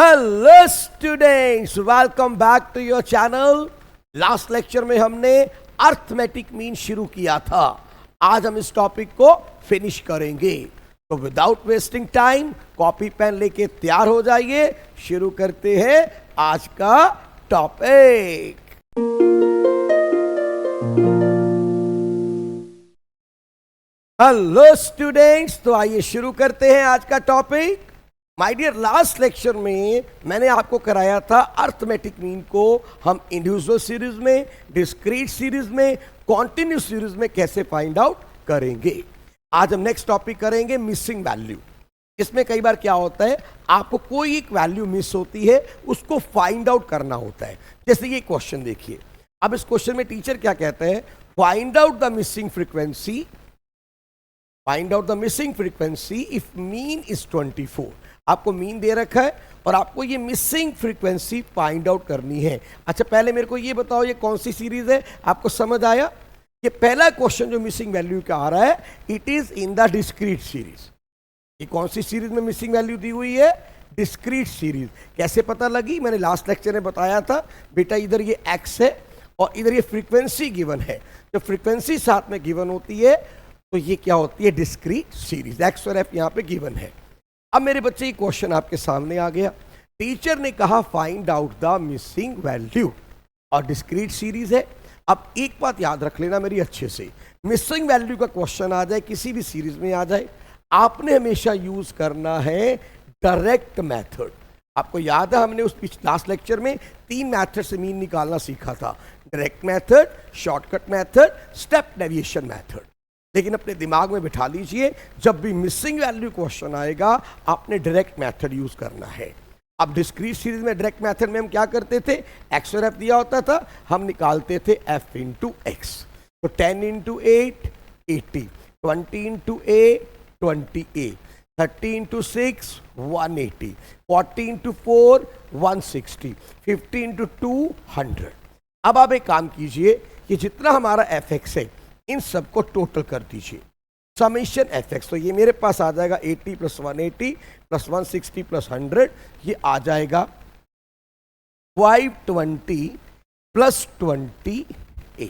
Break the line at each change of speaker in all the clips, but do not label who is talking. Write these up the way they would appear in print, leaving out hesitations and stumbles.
Hello students, welcome back to your channel. Last lecture में हमने arithmetic mean शुरू किया था। आज हम इस टॉपिक को फिनिश करेंगे। तो without wasting time copy pen लेके तैयार हो जाइए। शुरू करते हैं आज का टॉपिक। हेलो स्टूडेंट्स, तो आइए शुरू करते हैं आज का topic. My dear, last lecture में मैंने आपको कराया था अर्थमेटिक मीन को हम इंडिविजुअल सीरीज में, डिस्क्रीट सीरीज में, कॉन्टिन्यूस सीरीज में कैसे फाइंड आउट करेंगे। आज हम नेक्स्ट टॉपिक करेंगे मिसिंग वैल्यू। इसमें कई बार क्या होता है, आपको कोई एक वैल्यू मिस होती है, उसको फाइंड आउट करना होता है। जैसे ये क्वेश्चन देखिए। अब इस क्वेश्चन में टीचर क्या कहते हैं, find out the missing frequency, find out the missing frequency if mean is 24। आपको मीन दे रखा है और आपको ये मिसिंग फ्रीक्वेंसी फाइंड आउट करनी है। अच्छा, पहले मेरे को ये बताओ, ये कौन सी सीरीज है, आपको समझ आया? ये पहला क्वेश्चन जो मिसिंग वैल्यू का आ रहा है, it is in the discrete series. ये कौन सी सीरीज में मिसिंग वैल्यू दी हुई है? Discrete series. कैसे पता लगी? मैंने लास्ट लेक्चर में बताया था बेटा, इधर ये एक्स है और इधर ये फ्रीक्वेंसी गिवन है। जब फ्रीक्वेंसी साथ में गिवन होती है तो ये क्या होती है? Discrete series. एक्स और एफ यहाँ पे गिवन है। अब मेरे बच्चे, ये क्वेश्चन आपके सामने आ गया। टीचर ने कहा find out the missing value और डिस्क्रीट सीरीज है। अब एक बात याद रख लेना मेरी अच्छे से, मिसिंग वैल्यू का क्वेश्चन आ जाए, किसी भी सीरीज में आ जाए, आपने हमेशा यूज करना है डायरेक्ट मेथड। आपको याद है, हमने उस लास्ट लेक्चर में 3 मेथड से मीन निकालना सीखा था। Direct method, shortcut method, step deviation method. लेकिन अपने दिमाग में बिठा लीजिए, जब भी मिसिंग वैल्यू क्वेश्चन आएगा आपने डायरेक्ट मेथड यूज करना है। अब डिस्क्रीट सीरीज में डायरेक्ट मेथड में हम क्या करते थे, एक्स और एफ दिया होता था, हम निकालते थे एफ इंटू एक्स। तो 10 इंटू 8 80, 20 इंटू ए 20a, 30 इंटू 6 180, 40 इंटू 4 160, 50 इंटू 2 100। अब आप एक काम कीजिए कि जितना हमारा एफ एक्स है इन सबको टोटल कर दीजिए, समेशन एफ एक्स। तो ये मेरे पास आ जाएगा 80 प्लस 180 प्लस 160 प्लस 100, ये आ जाएगा 520 प्लस 20a।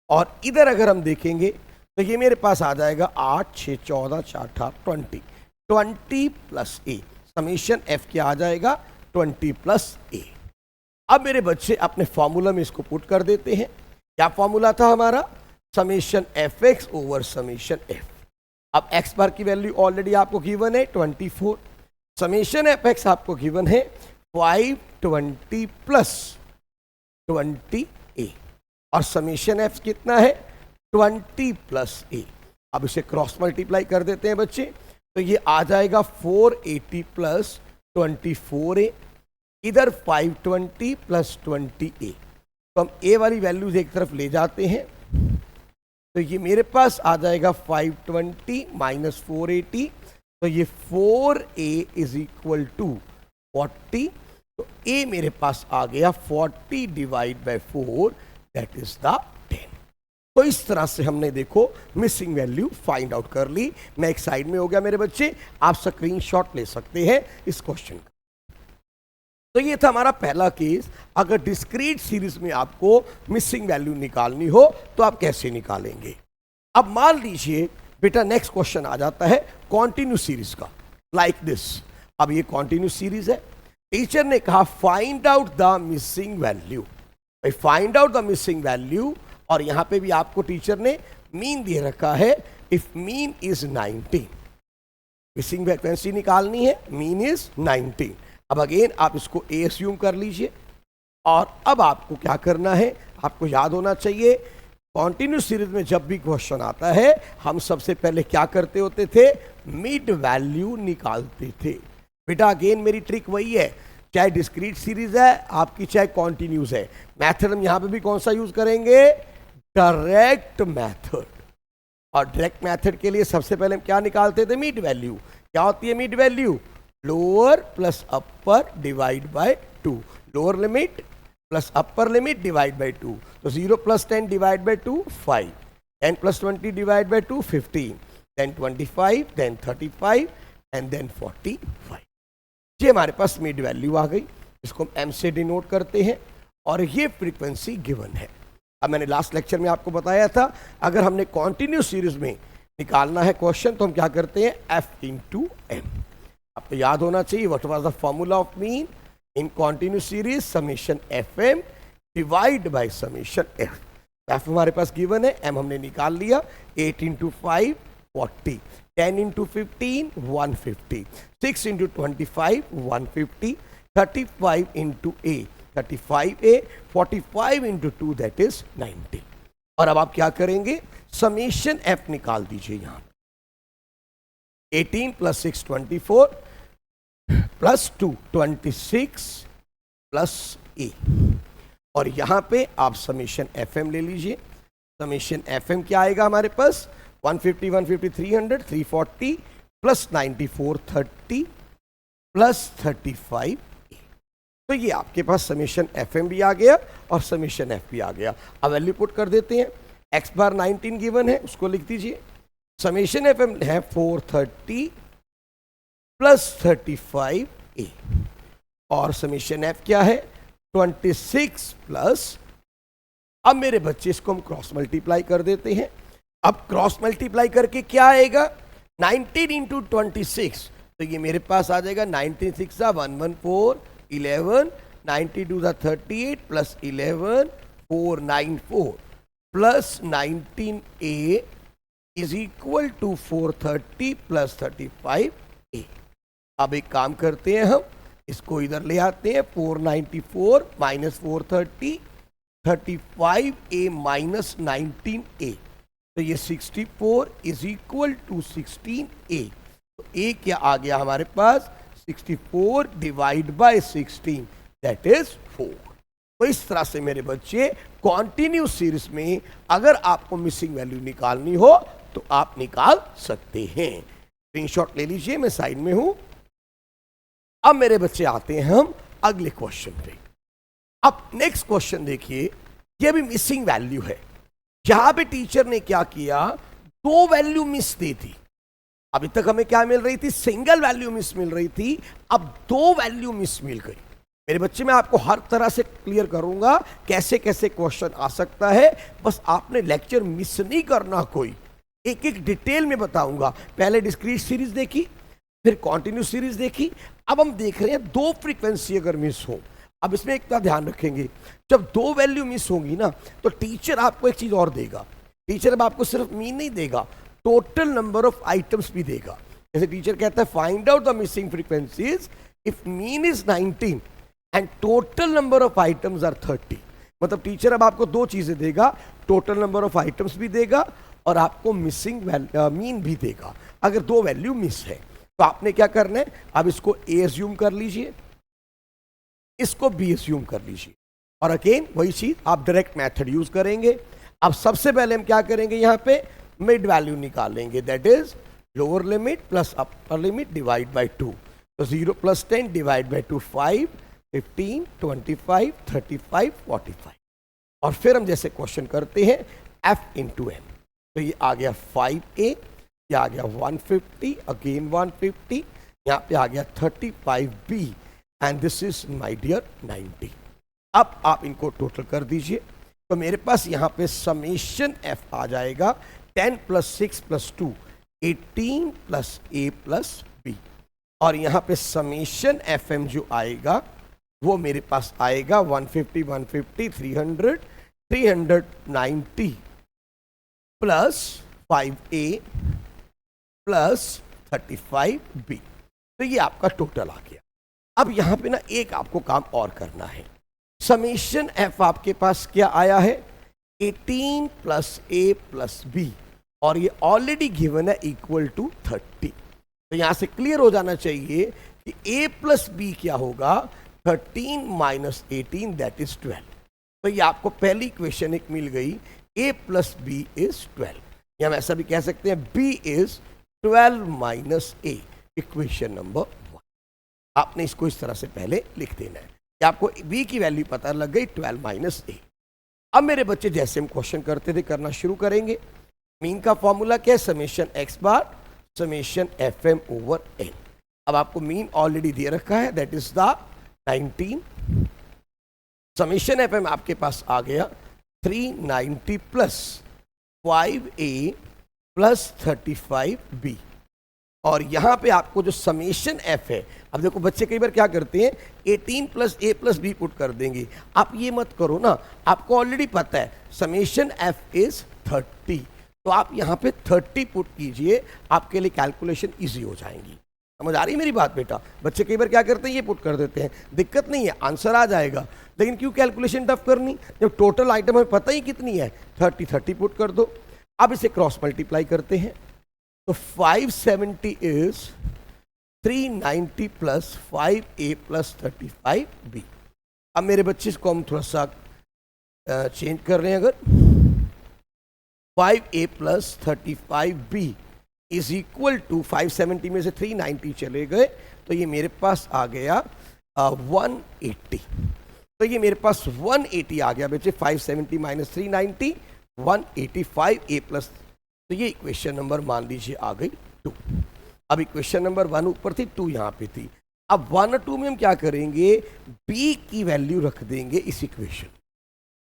और इधर अगर हम देखेंगे तो ये मेरे पास आ जाएगा 8 6 14 4 18 20 प्लस a। समेशन एफ क्या आ जाएगा? 20 प्लस a। अब मेरे बच्चे अपने फॉर्मूला में इसको पुट कर देते हैं। क्या फॉर्मूला था हमारा? Summation F x over summation F. अब एक्स बार की वैल्यू ऑलरेडी आपको गिवन है 24, समेशन एफ एक्स आपको गिवन है 520 प्लस 20a, और समेशन एफ कितना है? 20 प्लस a। अब इसे क्रॉस मल्टीप्लाई कर देते हैं बच्चे, तो ये आ जाएगा 480 प्लस 24a, इधर 520 प्लस 20a। तो हम a वाली वैल्यूज एक तरफ ले जाते हैं, तो ये मेरे पास आ जाएगा 520 माइनस 480, तो ये 4a इज इक्वल टू 40। तो a मेरे पास आ गया 40 divide by 4, that is the 10। तो इस तरह से हमने देखो मिसिंग वैल्यू फाइंड आउट कर ली। मैं एक साइड में हो गया मेरे बच्चे, आप स्क्रीनशॉट ले सकते हैं इस क्वेश्चन का। तो ये था हमारा पहला केस। अगर डिस्क्रीट सीरीज में आपको मिसिंग वैल्यू निकालनी हो तो आप कैसे निकालेंगे। अब मान लीजिए बेटा, नेक्स्ट क्वेश्चन आ जाता है कॉन्टिन्यूस सीरीज का, लाइक दिस। अब ये कॉन्टिन्यूस सीरीज है, टीचर ने कहा find out the missing value. भाई find out the missing value, और यहां पे भी आपको टीचर ने मीन दे रखा है, if mean is 19। Missing frequency निकालनी है, मीन इज 19। अब अगेन आप इसको ए अस्यूम कर लीजिए, और अब आपको क्या करना है, आपको याद होना चाहिए कॉन्टिन्यूस सीरीज में जब भी क्वेश्चन आता है हम सबसे पहले क्या करते होते थे? मिड वैल्यू निकालते थे। बेटा अगेन मेरी ट्रिक वही है, चाहे डिस्क्रीट सीरीज है आपकी, चाहे कॉन्टिन्यूस है, मैथड हम यहां पे भी कौन सा यूज करेंगे? Direct method. और डायरेक्ट मेथड के लिए सबसे पहले हम क्या निकालते थे? Mid value. क्या होती है mid value? Lower plus upper divide by 2, lower limit plus upper limit divide by 2। तो 0 plus 10 divide by 2 5, 10 plus 20 divide by 2 15, then 25, then 35 and then 45। ये हमारे पास मिड वैल्यू आ गई, इसको हम एम से डिनोट करते हैं और ये फ्रीक्वेंसी गिवन है। अब मैंने लास्ट लेक्चर में आपको बताया था अगर हमने कॉन्टिन्यूस सीरीज में निकालना है क्वेश्चन तो हम क्या करते हैं, एफ इंटू एम। आपको याद होना चाहिए what was the formula of mean in continuous series, summation F M divide by summation F. F हमारे पास गिवन है, एम हमने निकाल लिया, 8 into 5 40, 10 into 15 150, 6 into 25 150, 35 into A 35a, 45 into 2 that is 90। और अब आप क्या करेंगे, समेशन एफ निकाल दीजिए। यहां 18 प्लस 6 24 प्लस 2 26 प्लस ए, और यहां पे आप समेशन एफ एम ले लीजिए। समेशन एफ एम क्या आएगा हमारे पास, 150 150 300 340 प्लस 94 30 प्लस 35। तो ये आपके पास समेशन एफ एम भी आ गया और समेशन एफ भी आ गया। अब वैल्यू पुट कर देते हैं, एक्स बार 19 गिवन है उसको लिख दीजिए। समेशन एफ एम है 430 प्लस 35 ए, और समेशन एफ क्या है 26 प्लस, अब मेरे बच्चे इसको हम क्रॉस मल्टीप्लाई कर देते हैं। अब क्रॉस मल्टीप्लाई करके क्या आएगा, 19 इंटू 26, तो ये मेरे पास आ जाएगा 19 6 114 11, 92 38 plus 11 494 plus 19a is equal to 430 plus 35a। अब एक काम करते हैं, हम इसको इधर ले आते हैं, 494 माइनस 430 35a माइनस 19a, तो ये 64 इज इक्वल टू 16a। तो a क्या आ गया हमारे पास, 64 डिवाइड बाय 16 दैट इज 4। तो इस तरह से मेरे बच्चे कॉन्टिन्यूस सीरीज में अगर आपको मिसिंग वैल्यू निकालनी हो तो आप निकाल सकते हैं। स्क्रीनशॉट ले लीजिए, मैं साइड में हूं। अब मेरे बच्चे आते हैं हम अगले क्वेश्चन पे। अब नेक्स्ट क्वेश्चन देखिए, ये भी मिसिंग वैल्यू है। यहां पे टीचर ने क्या किया, दो वैल्यू मिस दी थी। अभी तक हमें क्या मिल रही थी, सिंगल वैल्यू मिस मिल रही थी, अब दो वैल्यू मिस मिल गई। मेरे बच्चे मैं आपको हर तरह से क्लियर करूंगा कैसे कैसे क्वेश्चन आ सकता है, बस आपने लेक्चर मिस नहीं करना, कोई एक एक डिटेल में बताऊंगा। पहले डिस्क्रीट सीरीज देखी, फिर कॉन्टिन्यूस सीरीज देखी, अब हम देख रहे हैं दो फ्रीक्वेंसी अगर मिस हो। अब इसमें एक ध्यान रखेंगे, जब दो वैल्यू मिस होंगी ना तो टीचर आपको एक चीज और देगा। टीचर अब आपको सिर्फ मीन नहीं देगा, टोटल नंबर ऑफ आइटम्स भी देगा। जैसे टीचर कहता है find out the missing frequencies if mean is 19 and total number of items are 30। मतलब टीचर अब आपको दो चीजें देगा, टोटल नंबर ऑफ आइटम्स भी देगा और आपको मिसिंग मीन भी देगा अगर दो वैल्यू मिस है। तो आपने क्या करना है, अब इसको ए एज्यूम कर लीजिए, इसको बी एज्यूम कर लीजिए, और अगेन वही चीज आप डायरेक्ट मेथड यूज करेंगे। अब सबसे पहले हम क्या करेंगे, यहाँ पे मिड वैल्यू निकालेंगे, that is lower limit plus upper limit divide by 2। तो 0 प्लस 10 डिवाइड बाय 2 5 15 25 35 45। और फिर हम जैसे क्वेश्चन करते हैं f इंटू एम, तो ये आ गया 5a, ये आ गया 150, अगेन 150, यहाँ पे आ गया 35b and this is my dear 90। अब आप इनको टोटल कर दीजिए, तो मेरे पास यहाँ पे समेशन f आ जाएगा 10 plus 6 plus 2 18 plus a plus b, और यहाँ पे समेशन एफ एम जो आएगा वो मेरे पास आएगा 150 150 300 390 प्लस 5a प्लस 35b। तो ये आपका टोटल आ गया। अब यहाँ पे ना एक आपको काम और करना है, समेशन एफ आपके पास क्या आया है 18 प्लस a प्लस b, और ये ऑलरेडी गिवन है इक्वल टू 30। तो यहां से क्लियर हो जाना चाहिए कि a प्लस बी क्या होगा, 13 माइनस 18 दैट इज 12। तो ये आपको पहली इक्वेशन एक मिल गई, a प्लस बी इज 12, या हम ऐसा भी कह सकते हैं b is 12 minus a, equation number 1। आपने इसको इस तरह से पहले लिख देना है कि आपको b की वैल्यू पता लग गई 12 माइनस a। अब मेरे बच्चे जैसे हम क्वेश्चन करते थे करना शुरू करेंगे। मीन का फॉर्मूला क्या है, summation x bar summation F m over n. अब आपको मीन ऑलरेडी दे रखा है, that is the 19। Summation FM आपके पास आ गया 390 प्लस 5a प्लस 35b। और यहां पे आपको जो समेशन एफ है, अब देखो बच्चे कई बार क्या करते हैं 18 plus a plus b put कर देंगे। आप ये मत करो ना, आपको ऑलरेडी पता है समेशन एफ इज 30, तो आप यहाँ पे 30 पुट कीजिए, आपके लिए कैलकुलेशन इजी हो जाएंगी। समझ आ रही मेरी बात बेटा? बच्चे कई बार क्या करते हैं ये पुट कर देते हैं, दिक्कत नहीं है, आंसर आ जाएगा, लेकिन क्यों कैलकुलेशन टफ करनी जब टोटल आइटम हमें पता ही कितनी है, 30 पुट कर दो। अब इसे क्रॉस मल्टीप्लाई करते हैं, तो 570 is 390 plus 5a plus 35b। अब मेरे बच्चे इसको हम थोड़ा सा चेंज कर रहे हैं, अगर 5a plus 35b is equal to 570 में से 390 चले गए तो ये मेरे पास आ गया 180। तो ये मेरे पास 180 आ गया बच्चे, 570 माइनस 390 185a प्लस, तो ये इक्वेशन नंबर मान लीजिए आ गई 2। अब इक्वेशन नंबर 1 ऊपर थी, 2 यहाँ पे थी। अब 1 और 2 में हम क्या करेंगे, b की वैल्यू रख देंगे इस इक्वेशन।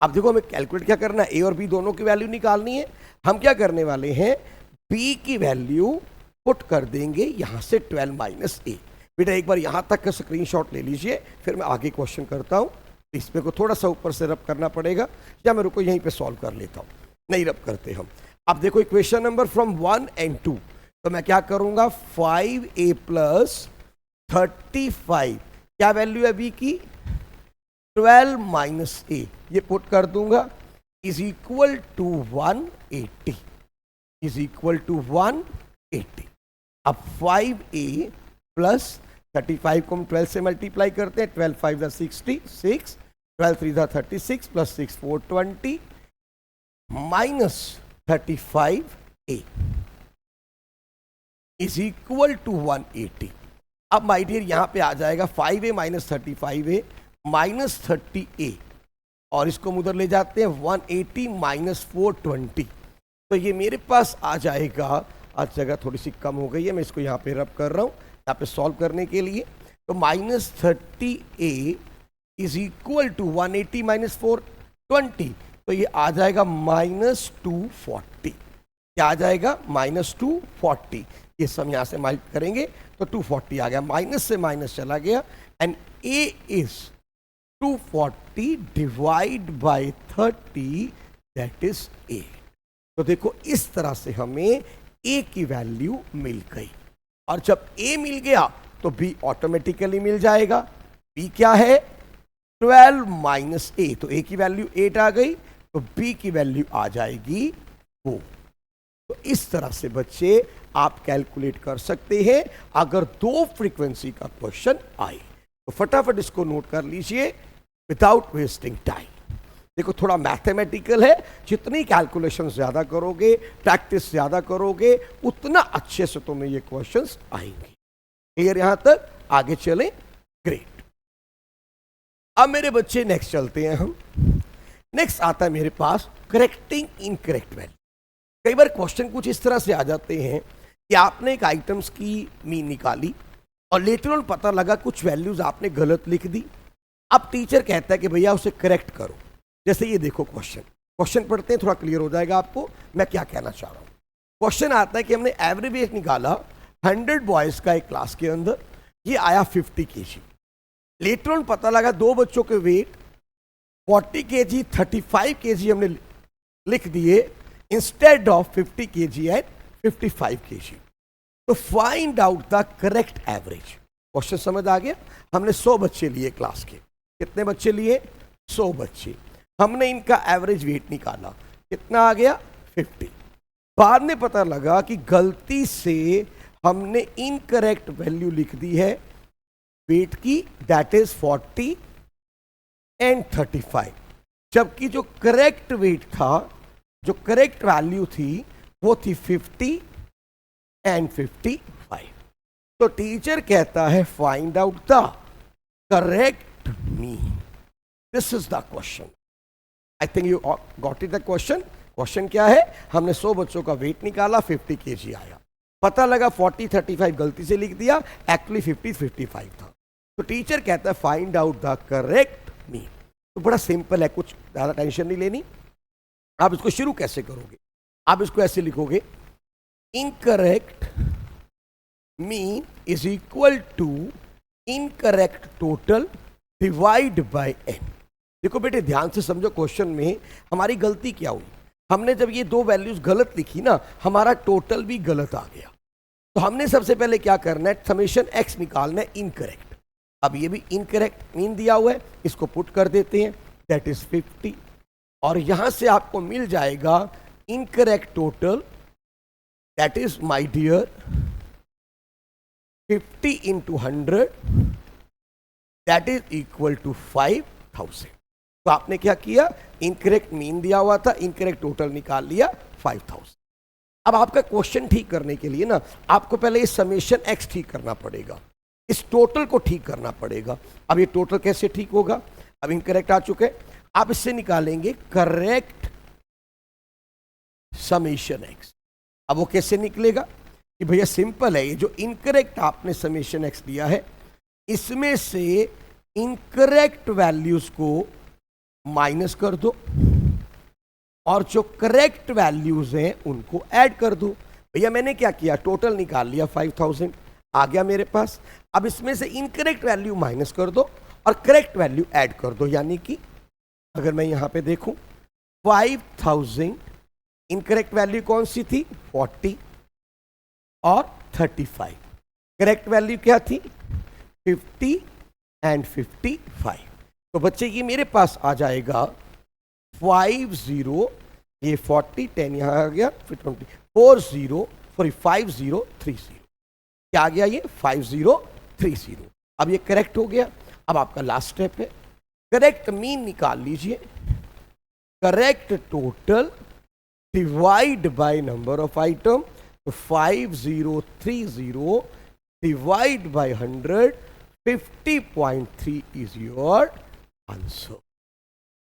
अब देखो हमें कैलकुलेट क्या करना है, a और b दोनों की वैल्यू निकालनी है। हम क्या करने वाले हैं, b की वैल्यू पुट कर देंगे यहाँ से 12 माइनस a। बेटा एक बार यहाँ तक का स्क्रीनशॉट ले लीजिए, फिर मैं आगे क्वेश्चन करता हूँ। इसमें को थोड़ा सा ऊपर से रब करना पड़ेगा, या मैं रुको यहीं पे सॉल्व कर लेता हूँ, नहीं रब करते हम। अब देखो इक्वेशन नंबर फ्रॉम 1 and 2, तो मैं क्या करूंगा 5a प्लस 35, क्या वैल्यू है b की 12 माइनस a, ये पुट कर दूंगा, is equal to 180, is equal to 180। अब 5a प्लस 35 को हम 12 से मल्टीप्लाई करते हैं, 12 5 66, 12 3 36 प्लस 6 4 20 minus 35a is equal to 180। अब माय डियर यहां पे आ जाएगा 5a minus 35a minus 30a, और इसको हम उधर ले जाते हैं 180 माइनस 420, तो ये मेरे पास आ जाएगा। आज जगह थोड़ी सी कम हो गई है, मैं इसको यहाँ पे रब कर रहा हूँ यहाँ पे सॉल्व करने के लिए। तो minus 30a is equal to 180 minus 420, तो ये आ जाएगा माइनस 240। क्या आ जाएगा, माइनस 240। ये सब यहाँ से माइनस करेंगे तो 240 आ गया, माइनस से माइनस चला गया, and a is 240 divide by 30, that is 8। तो देखो इस तरह से हमें a की वैल्यू मिल गई, और जब a मिल गया तो b ऑटोमेटिकली मिल जाएगा। b क्या है 12 माइनस a, तो a की वैल्यू 8 आ गई, तो b की वैल्यू आ जाएगी 4। तो इस तरह से बच्चे आप कैलकुलेट कर सकते हैं अगर दो फ्रीक्वेंसी का क्वेश्चन आए। तो फटाफट इसको नोट कर लीजिए विदाउट वेस्टिंग टाइम। देखो थोड़ा मैथमेटिकल है, जितनी कैलकुलेशन ज्यादा करोगे, प्रैक्टिस ज्यादा करोगे, उतना अच्छे से तुम्हें ये क्वेश्चंस आएंगे। क्लियर यहां तक? आगे चलें, ग्रेट। अब मेरे बच्चे नेक्स्ट चलते हैं हम। नेक्स्ट आता है मेरे पास करेक्टिंग इनकरेक्ट वैल्यू। कई बार क्वेश्चन कुछ इस तरह से आ जाते हैं कि आपने एक आइटम्स की मीन निकाली और लेटर ऑन पता लगा कुछ वैल्यूज आपने गलत लिख दी। अब टीचर कहता है कि भैया उसे करेक्ट करो। जैसे ये देखो क्वेश्चन पढ़ते हैं, थोड़ा क्लियर हो जाएगा आपको मैं क्या कहना चाह रहा हूँ। क्वेश्चन आता है कि हमने एवरेज वेट निकाला 100 बॉयज का एक क्लास के अंदर, ये आया 50 kg। लेटर ऑन पता लगा दो बच्चों के वेट 40 kg 35 kg हमने लिख दिए instead of 50 kg and 55 kg। तो find out the correct average. Question समझ आ गया? हमने 100 बच्चे लिए क्लास के। कितने बच्चे लिए? 100 बच्चे। हमने इनका एवरेज वेट निकाला, कितना आ गया? 50। बाद में पता लगा कि गलती से हमने इनकरेक्ट वैल्यू लिख दी है वेट की, दैट इज 40 एंड 35, जबकि जो करेक्ट वेट था, जो करेक्ट वैल्यू थी वो थी 50 एंड 55। तो टीचर कहता है find out the correct mean. This is the question. I think you got it the question. Question क्या है? हमने 100 बच्चों का वेट निकाला, 50 kg आया। पता लगा 40-35 गलती से लिख दिया, एक्चुअली 50-55 था। तो टीचर कहता है find out the correct mean. तो बड़ा सिंपल है, कुछ ज़्यादा टेंशन नहीं लेनी। आप इसको शुरू कैसे करोगे? आप इसको ऐसे लिखोगे, incorrect mean is equal to incorrect total divide by n। देखो बेटे ध्यान से समझो, क्वेश्चन में हमारी गलती क्या हुई, हमने जब ये दो वैल्यूज गलत लिखी ना, हमारा टोटल भी गलत आ गया। तो हमने सबसे पहले क्या करना है, समेशन x निकालना है इनकरेक्ट। अब ये भी इनकरेक्ट मीन दिया हुआ है, इसको पुट कर देते हैं, दैट इज 50, और यहां से आपको मिल जाएगा incorrect total, that is my dear 50 into 100, that is equal to 5000। तो आपने क्या किया, इनकरेक्ट मीन दिया हुआ था, इनकरेक्ट टोटल निकाल लिया 5000। अब आपका क्वेश्चन ठीक करने के लिए ना, आपको पहले ये समेशन x ठीक करना पड़ेगा, इस टोटल को ठीक करना पड़ेगा। अब ये टोटल कैसे ठीक होगा, अब इनकरेक्ट आ चुके हैं, आप इससे निकालेंगे करेक्ट समेशन x। अब वो कैसे निकलेगा कि भैया सिंपल है, ये जो इनकरेक्ट आपने समेशन x दिया है, इसमें से इनकरेक्ट वैल्यूज को माइनस कर दो और जो करेक्ट वैल्यूज हैं उनको ऐड कर दो। भैया मैंने क्या किया, टोटल निकाल लिया 5000 आ गया मेरे पास। अब इसमें से इनकरेक्ट वैल्यू माइनस कर दो और करेक्ट वैल्यू ऐड कर दो, यानी कि अगर मैं यहां पे देखूं 5000, इनकरेक्ट वैल्यू कौन सी थी 40 और 35, करेक्ट वैल्यू क्या थी 50 एंड 55। तो बच्चे ये मेरे पास आ जाएगा 50, ये 40, 10 यहाँ आ गया, फिर 20, 5030। क्या आ गया ये 5030। अब ये करेक्ट हो गया। अब आपका लास्ट स्टेप है, करेक्ट मीन निकाल लीजिए, correct total divide by number of item. तो 5030 divide by 100, 50.3 is your answer.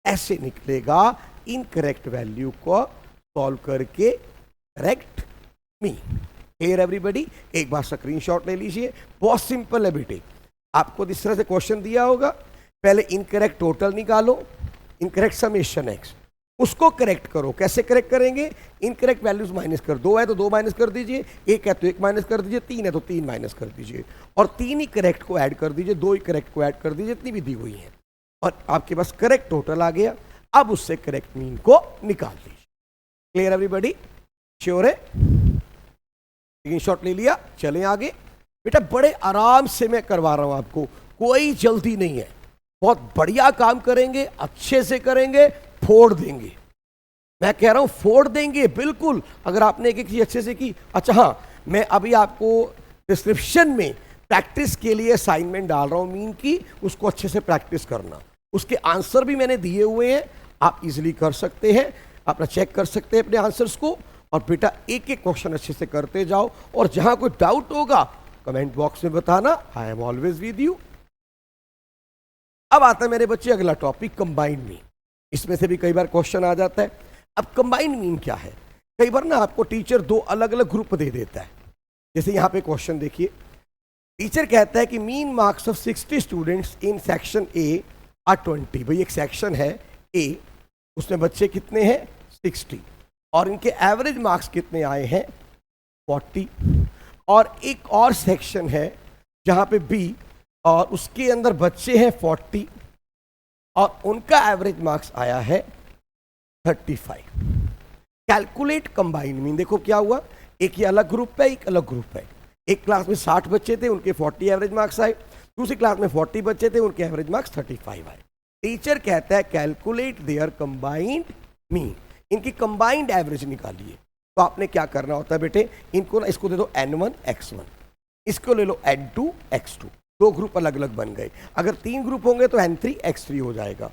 ऐसे निकलेगा इनकरेक्ट वैल्यू को सॉल्व करके करेक्ट मीन। Clear everybody? एक बार स्क्रीनशॉट ले लीजिए, बहुत सिंपल है बेटे। आपको इस तरह से क्वेश्चन दिया होगा, पहले इनकरेक्ट टोटल निकालो, इनकरेक्ट समेशन x, उसको करेक्ट करो। कैसे करेक्ट करेंगे, इनकरेक्ट वैल्यूज माइनस कर, 2 है तो 2 माइनस कर दीजिए, 1 है तो 1 माइनस कर दीजिए, 3 है तो 3 माइनस कर दीजिए, और 3 ही करेक्ट को ऐड कर दीजिए, 2 ही करेक्ट को ऐड कर दीजिए, इतनी भी दी हुई है, और आपके पास करेक्ट टोटल आ गया। अब उससे करेक्ट मीन को निकाल दीजिए। Clear everybody? श्योर है? स्क्रीनशॉट ले लिया, चलें आगे। बेटा बड़े आराम से मैं करवा रहा हूं आपको, कोई जल्दी नहीं है, बहुत बढ़िया काम करेंगे, अच्छे से करेंगे, फोड़ देंगे। मैं कह रहा हूं फोड़ देंगे बिल्कुल, अगर आपने एक एक चीज अच्छे से की। अच्छा हाँ, मैं अभी आपको डिस्क्रिप्शन में प्रैक्टिस के लिए असाइनमेंट डाल रहा हूं मीन की, उसको अच्छे से प्रैक्टिस करना। उसके आंसर भी मैंने दिए हुए हैं, आप इजीली कर सकते हैं, अपना चेक कर सकते हैं अपने आंसर्स को। और बेटा एक एक क्वेश्चन अच्छे से करते जाओ, और जहां कोई डाउट होगा कमेंट बॉक्स में बताना, I am always with you. अब आता है मेरे बच्चे अगला टॉपिक, कंबाइंड मीन। इसमें से भी कई बार क्वेश्चन आ जाता है। अब कंबाइंड मीन क्या है, कई बार ना आपको टीचर 2 अलग अलग ग्रुप दे देता है। जैसे यहाँ पे क्वेश्चन देखिए, टीचर कहता है कि mean marks of 60 students in section A R 20। भाई एक सेक्शन है ए, उसमें बच्चे कितने हैं 60, और इनके एवरेज मार्क्स कितने आए हैं 40। और एक और सेक्शन है जहाँ पे बी, और उसके अंदर बच्चे हैं 40 और उनका एवरेज मार्क्स आया है 35। Calculate combined mean. देखो क्या हुआ, एक ये अलग ग्रुप है, एक अलग ग्रुप है। एक क्लास में 60 बच्चे थे, उनके 40 एवरेज मार्क्स आए, दूसरी क्लास में 40 बच्चे थे, उनके एवरेज मार्क्स 35 आए। टीचर कहता है कैलकुलेट देयर कंबाइंड मीन, इनकी कंबाइंड एवरेज निकालिए। तो आपने क्या करना होता है बेटे, इनको ना, इसको दे दो n1 x1, इसको ले लो n2 x2, 2 ग्रुप अलग अलग बन गए। अगर 3 ग्रुप होंगे तो n3 x3 हो जाएगा।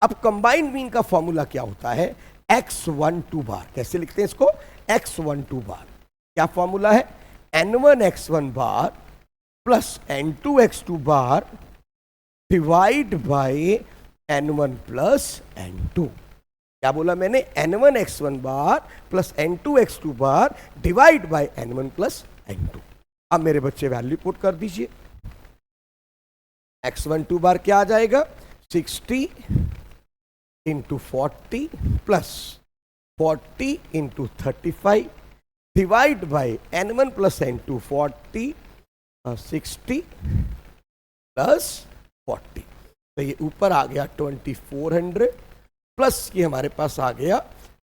अब कंबाइंड मीन का फॉर्मूला क्या होता है, x12 बार। कैसे लिखते हैं इसको, x12 बार। क्या फॉर्मूला है, n1 x1 bar plus n2 x2 bar divide by n1 plus n2। क्या बोला मैंने, n1 x1 bar plus n2 x2 bar divide by n1 plus n2। अब मेरे बच्चे वैल्यू पुट कर दीजिए। x12 बार क्या आ जाएगा, 60 into 40 plus 40 into 35 divide by n1 plus n2 40 60 plus 40, तो ये ऊपर आ गया 2400 प्लस ये हमारे पास आ गया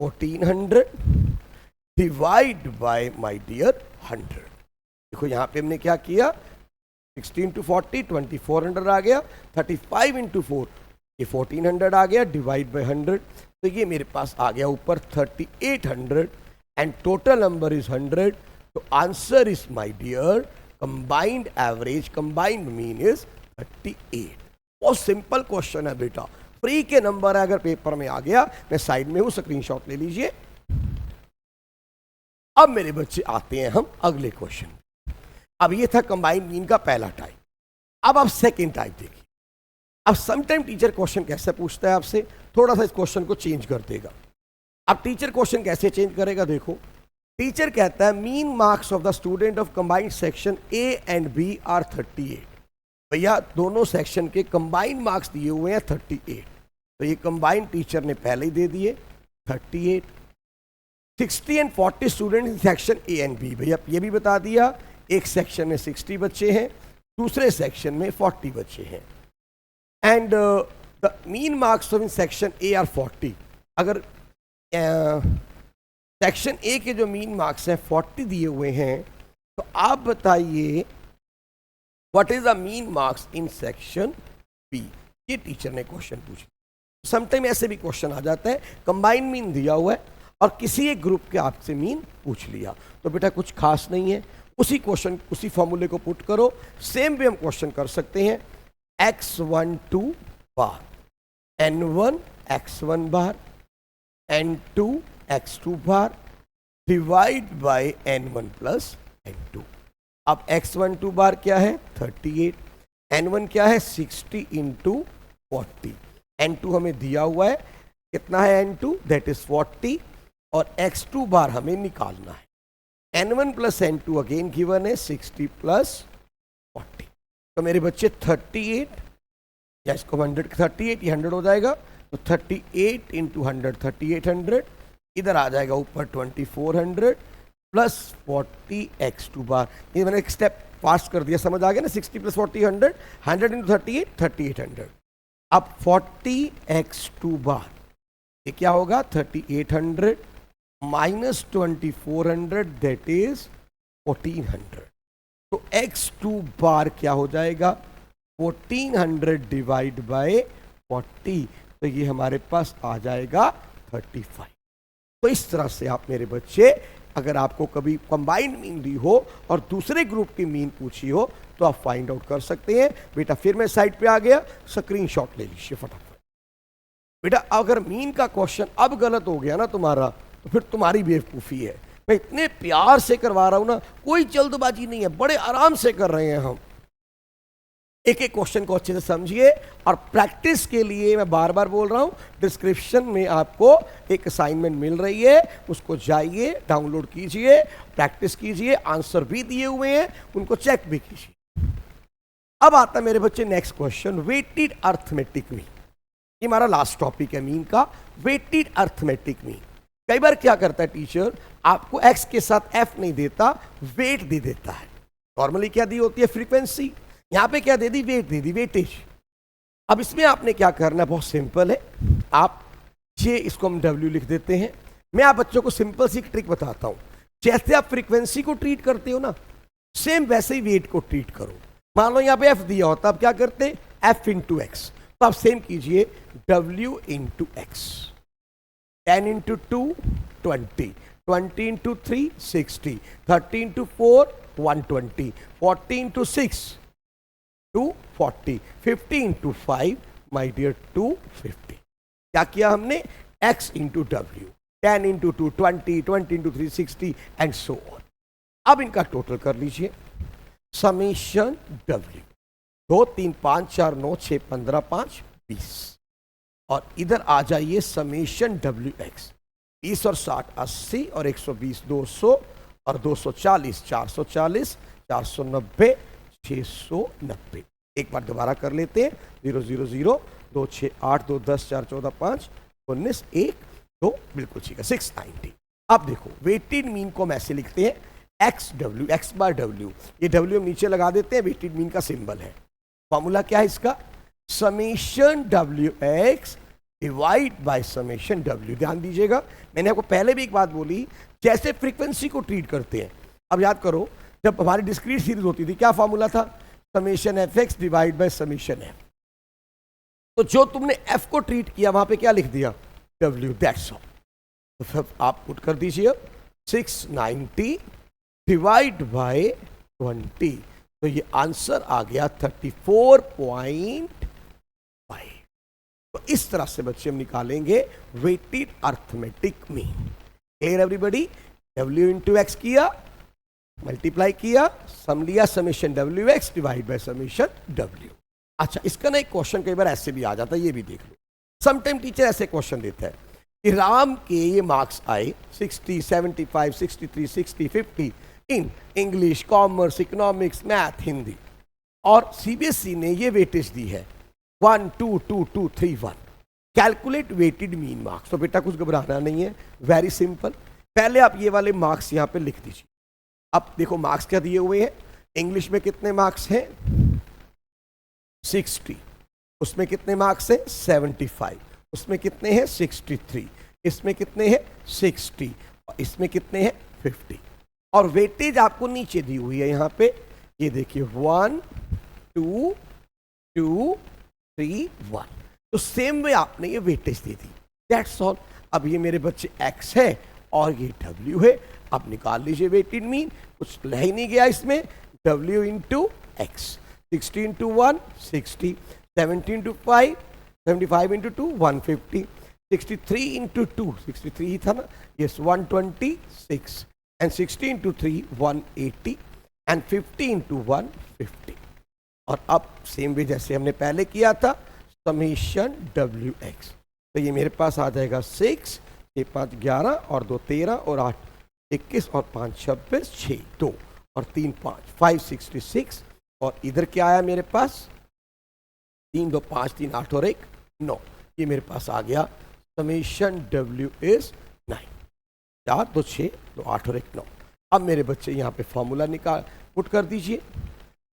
1400 डिवाइड बाय माय डियर 100। देखो यहाँ पे हमने क्या किया, 16 इंटू 40 2400 आ गया, 35 इंटू 4 ये 1400 आ गया डिवाइड बाय 100, तो ये मेरे पास आ गया ऊपर 3800 एंड टोटल नंबर इज 100। तो answer is my dear combined average, combined mean is 38। बहुत सिंपल क्वेश्चन है बेटा, फ्री के नंबर है, अगर पेपर में आ गया मैं साइड में हूं, स्क्रीनशॉट ले लीजिए। अब मेरे बच्चे आते हैं हम अगले क्वेश्चन। अब ये था कंबाइंड मीन का पहला टाइप। अब आप सेकेंड टाइप देखिए। अब समटाइम टीचर क्वेश्चन कैसे पूछता है आपसे, थोड़ा सा इस क्वेश्चन को चेंज कर देगा। अब टीचर क्वेश्चन कैसे चेंज करेगा, देखो टीचर कहता है mean marks of the student of combined section A and B are 38। भैया दोनों सेक्शन के कंबाइंड मार्क्स दिए हुए हैं 38, तो ये कंबाइंड टीचर ने पहले ही दे दिए 38। 60 and 40 student in section A and B, भैया ये भी बता दिया, एक सेक्शन में 60 बच्चे हैं, दूसरे सेक्शन में 40 बच्चे हैं। And the mean marks of in section A R 40। अगर सेक्शन ए के जो मीन मार्क्स हैं 40 दिए हुए हैं, तो आप बताइए what is the mean marks in section B. ये टीचर ने क्वेश्चन पूछा। समटाइम ऐसे भी क्वेश्चन आ जाता है, कंबाइंड मीन दिया हुआ है और किसी एक ग्रुप के आपसे मीन पूछ लिया, तो बेटा कुछ खास नहीं है, उसी क्वेश्चन उसी फॉर्मूले को पुट करो। सेम भी हम क्वेश्चन कर सकते हैं, x12 bar n1 x1 bar n2 x2 bar divide by n1 plus n2। अब x12 बार क्या है 38, n1 क्या है 60 इंटू 40, n2 हमें दिया हुआ है, कितना है n2 दैट इज 40, और x2 बार हमें निकालना है। n1 plus n2 again given है 60 प्लस 40, तो मेरे बच्चे 38 या इसको 138 ये 100 हो जाएगा, तो 38 इंटू 100 3800, इधर आ जाएगा ऊपर 2400 प्लस 40 x2 बार। ये मैंने एक स्टेप फास्ट कर दिया, समझ आ गया ना, 60 प्लस 40 100, 100 इंटू 38 3800। अब 40 x2 बार ये क्या होगा 3800 माइनस 2400 दैट इज 1400, तो x2 बार क्या हो जाएगा 1400 डिवाइड बाय 40, तो ये हमारे पास आ जाएगा 35। तो इस तरह से आप मेरे बच्चे, अगर आपको कभी कंबाइंड मीन दी हो और दूसरे ग्रुप की मीन पूछी हो तो आप फाइंड आउट कर सकते हैं। बेटा फिर मैं साइड पे आ गया, स्क्रीनशॉट ले लीजिए फटाफट। बेटा अगर मीन का क्वेश्चन अब गलत हो गया ना तुम्हारा, तो फिर तुम्हारी बेवकूफ़ी है। मैं इतने प्यार से करवा रहा हूं ना, कोई जल्दबाजी नहीं है, बड़े आराम से कर रहे हैं हम। एक एक क्वेश्चन को अच्छे से समझिए, और प्रैक्टिस के लिए मैं बार बार बोल रहा हूं, डिस्क्रिप्शन में आपको एक असाइनमेंट मिल रही है, उसको जाइए डाउनलोड कीजिए, प्रैक्टिस कीजिए, आंसर भी दिए हुए हैं उनको चेक भी कीजिए। अब आता है मेरे बच्चे next question, weighted arithmetic mean. ये हमारा लास्ट टॉपिक है मीन का, वेटेड अर्थमेटिक मीन। कई बार क्या करता है टीचर, आपको x के साथ f नहीं देता, वेट दे देता है। नॉर्मली क्या दी होती है फ्रीक्वेंसी, यहां पे क्या दे दी वेट दे दी, वेटेज। अब इसमें आपने क्या करना, बहुत सिंपल है, आप ये इसको हम w लिख देते हैं। मैं आप बच्चों को सिंपल सी एक ट्रिक बताता हूं, जैसे आप फ्रीक्वेंसी को ट्रीट करते हो ना, सेम वैसे ही वेट को ट्रीट करो। मान लो यहाँ पे f दिया होता, आप क्या करते f इंटू एक्स, तो आप सेम कीजिए w into X. 10 into 2 20, 20 into 3 60, 30 into 4 120, 40 into 6 240, 50 into 5 my dear 250। क्या किया हमने, x into W, 10 into 2 20, 20 into 3 60 and so on. अब इनका टोटल कर लीजिए, समेशन w 2 3 5 4 9 6 15 5 20, और इधर आ जाइए समेशन डब्ल्यू एक्स, 20 और 60 80 और 120 200 और 240, 440, 490, 690। एक बार दोबारा कर लेते हैं। 0 0 0 2 6 8 2 10 4 14 5 19 1 2, बिल्कुल ठीक है, 690। अब देखो वेटेड मीन को हम ऐसे लिखते हैं एक्स डब्ल्यू, एक्स बार डब्ल्यू, ये डब्ल्यू हम नीचे लगा देते हैं, वेटेड मीन का सिंबल है। फॉर्मूला क्या है इसका? Summation W X divide by summation W. ध्यान दीजिएगा, मैंने आपको पहले भी एक बात बोली, जैसे फ्रीक्वेंसी को ट्रीट करते हैं। अब याद करो, जब हमारी डिस्क्रीट सीरीज होती थी क्या फॉर्मूला था? Summation F x divide by summation F. तो जो तुमने एफ को ट्रीट किया वहां पे क्या लिख दिया? W, that's all. तो फिर आप पुट कर दीजिए 690 डिवाइड बाय 20, तो ये आंसर आ गया 34.5। तो इस तरह से बच्चे हम निकालेंगे weighted arithmetic mean. Clear everybody? W into X किया, मल्टीप्लाई किया, सम लिया, summation W X divide by summation W. अच्छा, इसका ना एक क्वेश्चन कई बार ऐसे भी आ जाता है, ये भी देख लो। समटाइम टीचर ऐसे क्वेश्चन देता है कि राम के ये मार्क्स आए 60, 75, 63, 60, 50 in English, commerce, economics, math, Hindi, और सीबीएसई ने ये वेटेज दी है 1 2 2 2 3 1। Calculate weighted mean marks. तो बेटा कुछ घबराना नहीं है, वेरी सिंपल। पहले आप ये वाले मार्क्स यहाँ पे लिख दीजिए। अब देखो मार्क्स क्या दिए हुए हैं। इंग्लिश में कितने मार्क्स हैं? 60। उसमें कितने मार्क्स हैं? 75। उसमें कितने हैं? 63। इसमें कितने हैं? 60। और इसमें कितने हैं? 50। और वेटेज आपको नीचे दी हुई है यहाँ पे, ये देखिए 1 2 2 3 1। तो सेम वे आपने ये weightage they the, that's all. अब ये मेरे बच्चे x है और ये w है। अब निकाल लीजिए वेटेड मीन, कुछ रह ही नहीं गया इसमें। w into x, 60 into 1 60, 70 into 5 75 into 2 150, 63 into 2 63 ही था ना, yes 126, and 60 into 3 180, and 50 into 150। और अब सेम वे जैसे हमने पहले किया था, समेशन डब्ल्यू एक्स। तो ये मेरे पास आ जाएगा 6, 6 5 11 और 2 13 और 8 21 और 5 26, 6 2 और 3 5 566। और इधर क्या आया मेरे पास? 3 2 5 3 8 और 1 9। ये मेरे पास आ गया समेशन डब्ल्यू इज 9। 4 2 6 2 8 और 1 9। अब मेरे बच्चे यहाँ पे फॉर्मूला निकाल पुट कर दीजिए,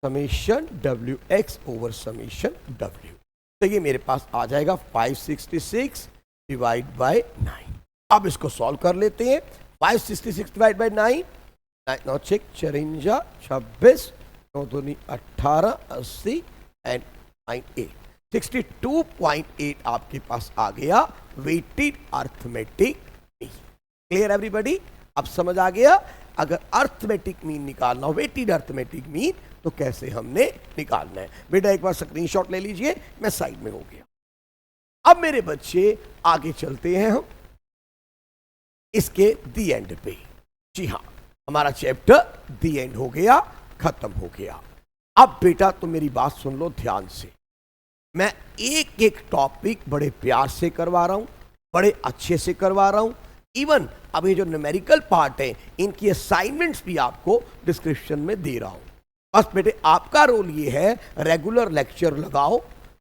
summation W x over summation W. तो ये मेरे पास आ जाएगा 566 डिवाइड बाय 9। अब इसको सॉल्व कर लेते हैं। 566 डिवाइड बाय 9, 9 6 54 26 9 2 18 80 एंड 9 8 62.8 आपके पास आ गया weighted arithmetic mean. Clear everybody? अब समझ आ गया अगर अर्थमेटिक मीन निकालना हो, वेटेड अर्थमेटिक मीन, तो कैसे हमने निकालना है। बेटा एक बार स्क्रीनशॉट ले लीजिए, मैं साइड में हो गया। अब मेरे बच्चे आगे चलते हैं हम इसके दी एंड पे। जी हाँ, हमारा चैप्टर दी एंड हो गया, खत्म हो गया। अब बेटा तो मेरी बात सुन लो ध्यान से। मैं एक एक टॉपिक बड़े प्यार से करवा रहा हूं, बड़े अच्छे से करवा रहा हूं। इवन अब ये जो न्यूमेरिकल पार्ट है, इनकी असाइनमेंट्स भी आपको डिस्क्रिप्शन में दे रहा हूं। बस बेटे आपका रोल ये है, रेगुलर लेक्चर लगाओ,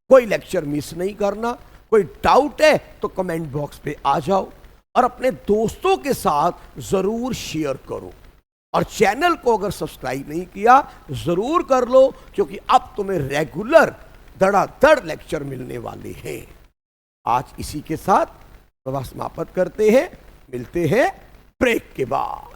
कोई लेक्चर मिस नहीं करना। कोई डाउट है तो कमेंट बॉक्स पे आ जाओ और अपने दोस्तों के साथ जरूर शेयर करो। और चैनल को अगर सब्सक्राइब नहीं किया जरूर कर लो, क्योंकि अब तुम्हें रेगुलर धड़ाधड़ लेक्चर मिलने वाले हैं। आज इसी के साथ समाप्त करते हैं, मिलते हैं ब्रेक के बाद।